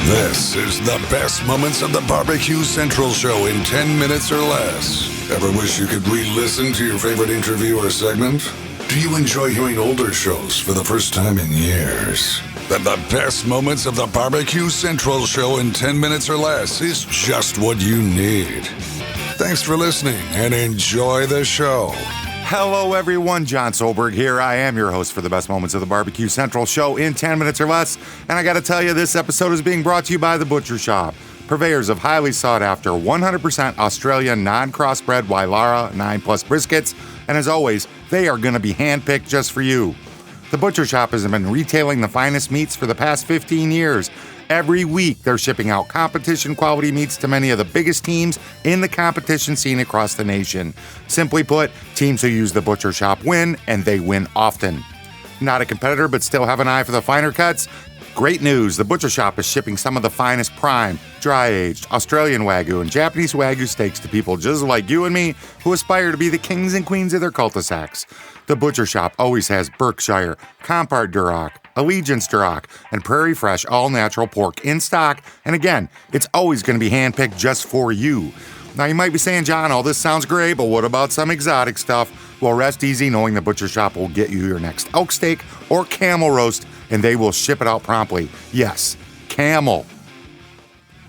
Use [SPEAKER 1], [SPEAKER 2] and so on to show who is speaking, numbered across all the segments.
[SPEAKER 1] This is the best moments of the Barbecue Central show in 10 minutes or less. Ever wish you could re-listen to your favorite interview or segment? Do you enjoy hearing older shows for the first time in years? Then the best moments of the Barbecue Central show in 10 minutes or less is just what you need. Thanks for listening and enjoy the show.
[SPEAKER 2] Hello, everyone. John Solberg here. I am your host for the best moments of the Barbecue Central show in 10 minutes or less. And I got to tell you, this episode is being brought to you by The Butcher Shop, purveyors of highly sought after 100% Australian non-crossbred Wylarah 9 Plus briskets. And as always, they are going to be handpicked just for you. The Butcher Shop has been retailing the finest meats for the past 15 years. Every week, they're shipping out competition-quality meats to many of the biggest teams in the competition scene across the nation. Simply put, teams who use the Butcher Shop win, and they win often. Not a competitor, but still have an eye for the finer cuts? Great news! The Butcher Shop is shipping some of the finest prime, dry-aged, Australian Wagyu and Japanese Wagyu steaks to people just like you and me who aspire to be the kings and queens of their cul-de-sacs. The Butcher Shop always has Berkshire, Compart Duroc, Allegiance Duroc, and Prairie Fresh all-natural pork in stock, and again, it's always going to be handpicked just for you. Now, you might be saying, John, all this sounds great, but what about some exotic stuff? Well, rest easy knowing the Butcher Shop will get you your next elk steak or camel roast, and they will ship it out promptly. Yes, camel.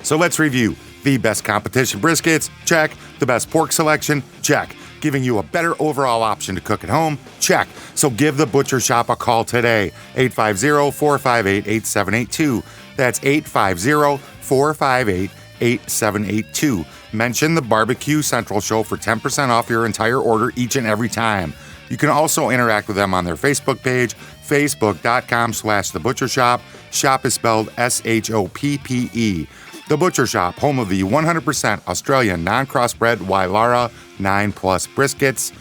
[SPEAKER 2] So let's review. The best competition briskets? Check. The best pork selection? Check. Giving you a better overall option to cook at home? Check. So give the Butcher Shop a call today. 850-458-8782. That's 850-458-8782. Mention the Barbecue Central Show for 10% off your entire order each and every time. You can also interact with them on their Facebook page, facebook.com/thebutchershop. Shop is spelled S-H-O-P-P-E. The Butcher Shop, home of the 100% Australian non-crossbred Wylarah 9 Plus briskets.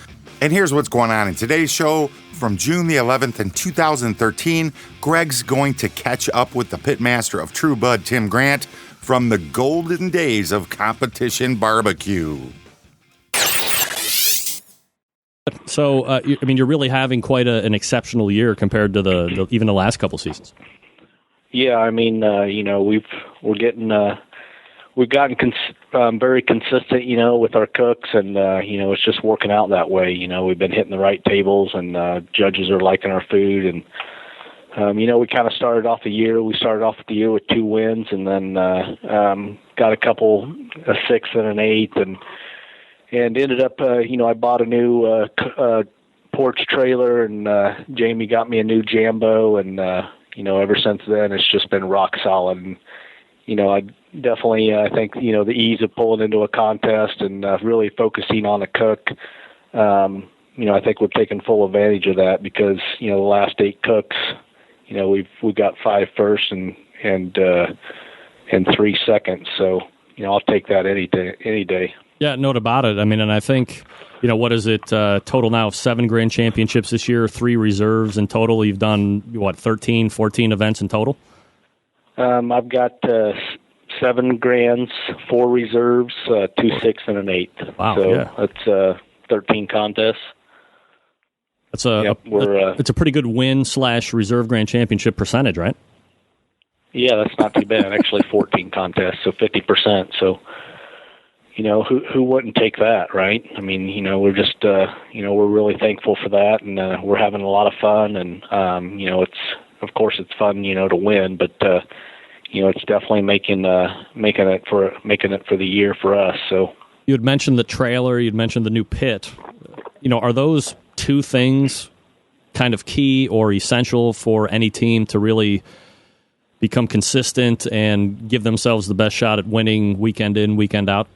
[SPEAKER 2] And here's what's going on in today's show. From June the 11th in 2013, Greg's going to catch up with the pitmaster of Truebud, Tim Grant, from the golden days of competition barbecue.
[SPEAKER 3] So, you're really having quite an exceptional year compared to even the last couple seasons.
[SPEAKER 4] Yeah, we've gotten very consistent, with our cooks, and it's just working out that way. We've been hitting the right tables, and judges are liking our food, and we kind of started off the year. We started off the year with 2 wins, and then got a 6th and an 8th, and ended up, I bought a new porch trailer, and Jamie got me a new Jambo, and ever since then, it's just been rock solid. And, I definitely, I think, the ease of pulling into a contest and really focusing on a cook, I think we've taken full advantage of that because, the last 8 cooks, we've got 5 first and 3 seconds. So, I'll take that any day.
[SPEAKER 3] Yeah, no doubt about it. And I think, what is it, total now of 7 grand championships this year, 3 reserves in total. You've done, 13, 14 events in total?
[SPEAKER 4] I've got 7 grands, 4 reserves, 2 6 and an 8th.
[SPEAKER 3] Wow,
[SPEAKER 4] so
[SPEAKER 3] yeah.
[SPEAKER 4] That's 13 contests.
[SPEAKER 3] That's it's a pretty good win/reserve grand championship percentage, right?
[SPEAKER 4] Yeah, that's not too bad. Actually, 14 contests, so 50%. So, who wouldn't take that, right? We're just, we're really thankful for that, and we're having a lot of fun, and it's fun, to win, but it's definitely making it for the year for us. So
[SPEAKER 3] you had mentioned the trailer, you'd mentioned the new pit. Are those 2 things kind of key or essential for any team to really become consistent and give themselves the best shot at winning weekend in, weekend out?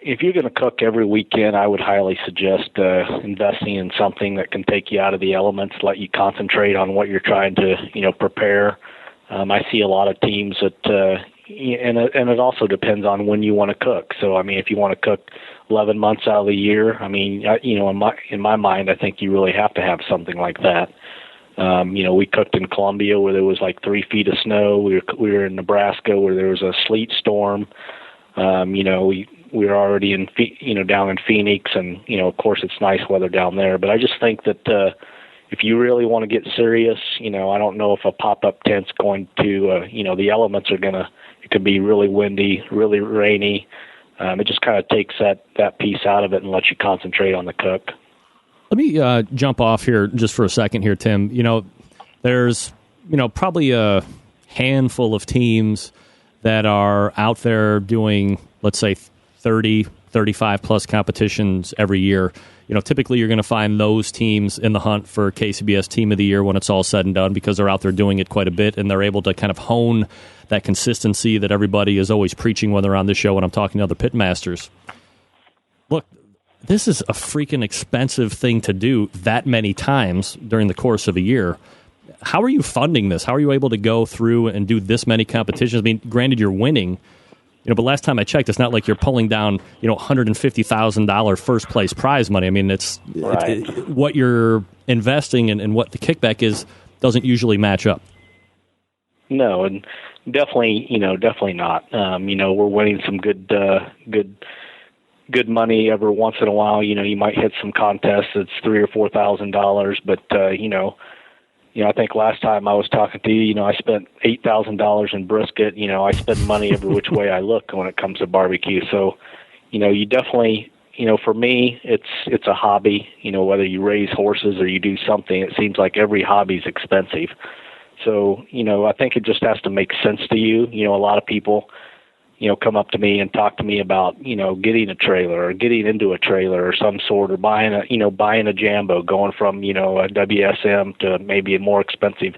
[SPEAKER 4] If you're going to cook every weekend, I would highly suggest investing in something that can take you out of the elements, let you concentrate on what you're trying to, prepare. I see a lot of teams that, and it also depends on when you want to cook. So, if you want to cook 11 months out of the year, in my mind, I think you really have to have something like that. We cooked in Columbia where there was like 3 feet of snow. We were in Nebraska where there was a sleet storm. We were already down in Phoenix, and of course it's nice weather down there. But I just think that if you really want to get serious, I don't know if a pop-up tent's going to, the elements are going to, it could be really windy, really rainy. It just kind of takes that piece out of it and lets you concentrate on the cook.
[SPEAKER 3] Let me jump off here just for a second here, Tim. There's, probably a handful of teams that are out there doing, let's say, 30, 35 plus competitions every year. Typically you're going to find those teams in the hunt for KCBS Team of the Year when it's all said and done, because they're out there doing it quite a bit and they're able to kind of hone that consistency that everybody is always preaching when they're on this show when I'm talking to other pitmasters. Look, this is a freaking expensive thing to do that many times during the course of a year. How are you funding this? How are you able to go through and do this many competitions? I mean, granted, you're winning, but last time I checked, it's not like you're pulling down, $150,000 first place prize money. I mean, it's what you're investing and what the kickback is doesn't usually match up.
[SPEAKER 4] No, and definitely not. We're winning some good money every once in a while. You might hit some contests that's $3,000 or $4,000, but I think last time I was talking to you, I spent $8,000 in brisket. I spend money every which way I look when it comes to barbecue. So, you definitely, for me, it's a hobby. Whether you raise horses or you do something, it seems like every hobby is expensive. So, I think it just has to make sense to you. A lot of people, come up to me and talk to me about, getting a trailer or getting into a trailer or some sort, or buying a Jambo, going from, a WSM to maybe a more expensive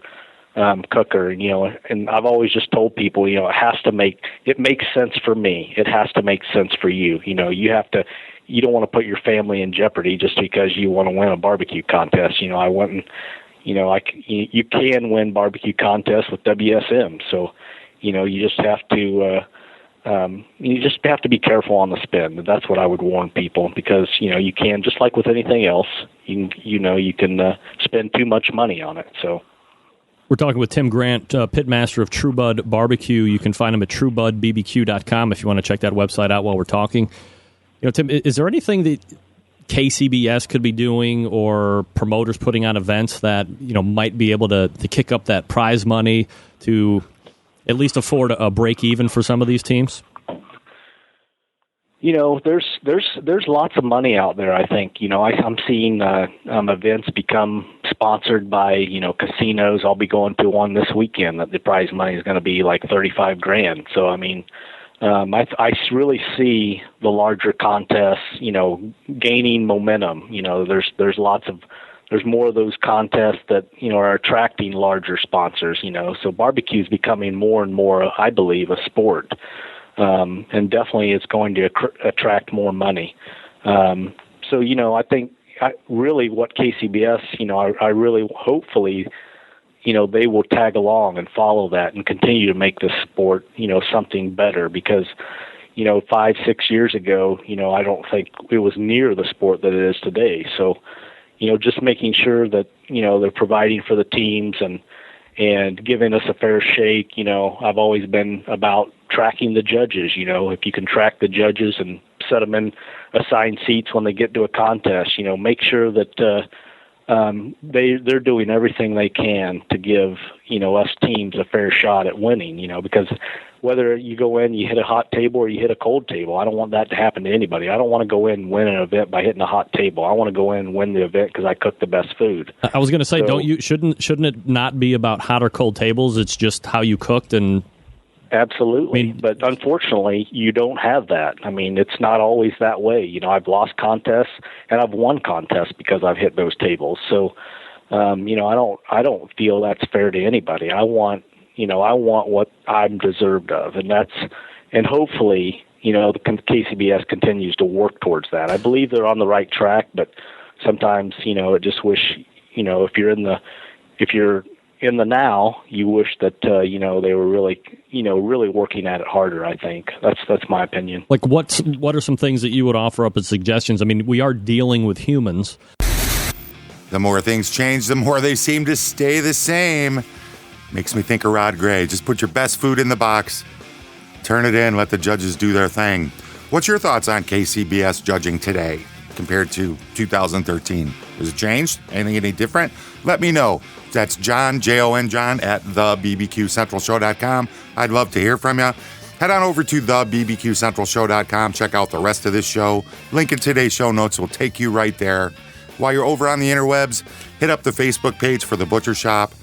[SPEAKER 4] cooker, and I've always just told people, it makes sense for me. It has to make sense for you. You don't want to put your family in jeopardy just because you want to win a barbecue contest. I went and, you can win barbecue contests with WSM. So, you just have to, be careful on the spend. That's what I would warn people, because, you can, just like with anything else, you can spend too much money on it. So
[SPEAKER 3] we're talking with Tim Grant, pitmaster of Truebud BBQ. You can find him at truebudbbq.com if you want to check that website out while we're talking. Tim, is there anything that KCBS could be doing or promoters putting on events that, might be able to kick up that prize money to at least afford a break even for some of these teams?
[SPEAKER 4] There's lots of money out there. I think, I'm seeing events become sponsored by, casinos. I'll be going to one this weekend that the prize money is going to be like $35,000. So, I mean, I really see the larger contests, gaining momentum. There's more of those contests that, are attracting larger sponsors, so barbecue is becoming more and more, I believe, a sport. And definitely it's going to attract more money. So, I think really what KCBS, I really hopefully, they will tag along and follow that and continue to make this sport, something better, because, 5-6 years ago, I don't think it was near the sport that it is today. So, just making sure that, they're providing for the teams and giving us a fair shake. I've always been about tracking the judges. If you can track the judges and set them in assigned seats when they get to a contest, make sure that they're doing everything they can to give, us teams a fair shot at winning, because whether you go in, you hit a hot table or you hit a cold table, I don't want that to happen to anybody. I don't want to go in and win an event by hitting a hot table. I want to go in and win the event because I cooked the best food.
[SPEAKER 3] I was going to say, shouldn't it not be about hot or cold tables? It's just how you cooked. And
[SPEAKER 4] absolutely. But unfortunately, you don't have that. I mean, it's not always that way. I've lost contests and I've won contests because I've hit those tables. So, I don't feel that's fair to anybody. I want what I'm deserved of, and hopefully, the KCBS continues to work towards that. I believe they're on the right track, but sometimes, I just wish, if you're in the now, you wish that, they were really, really working at it harder. I think that's my opinion.
[SPEAKER 3] Like what are some things that you would offer up as suggestions? I mean, we are dealing with humans.
[SPEAKER 2] The more things change, the more they seem to stay the same. Makes me think of Rod Gray. Just put your best food in the box, turn it in, let the judges do their thing. What's your thoughts on KCBS judging today? compared to 2013? Has it changed? Anything any different? Let me know. That's John, Jon, John, at thebbqcentralshow.com. I'd love to hear from you. Head on over to thebbqcentralshow.com. Check out the rest of this show. Link in today's show notes will take you right there. While you're over on the interwebs, hit up the Facebook page for The Butcher Shop.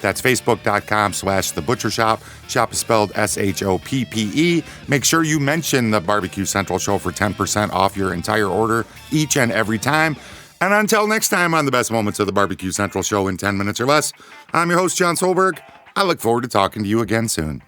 [SPEAKER 2] That's facebook.com/The Butcher Shop. Shop is spelled SHOPPE. Make sure you mention the Barbecue Central Show for 10% off your entire order each and every time. And until next time on the best moments of the Barbecue Central Show in 10 minutes or less, I'm your host, Jon Solberg. I look forward to talking to you again soon.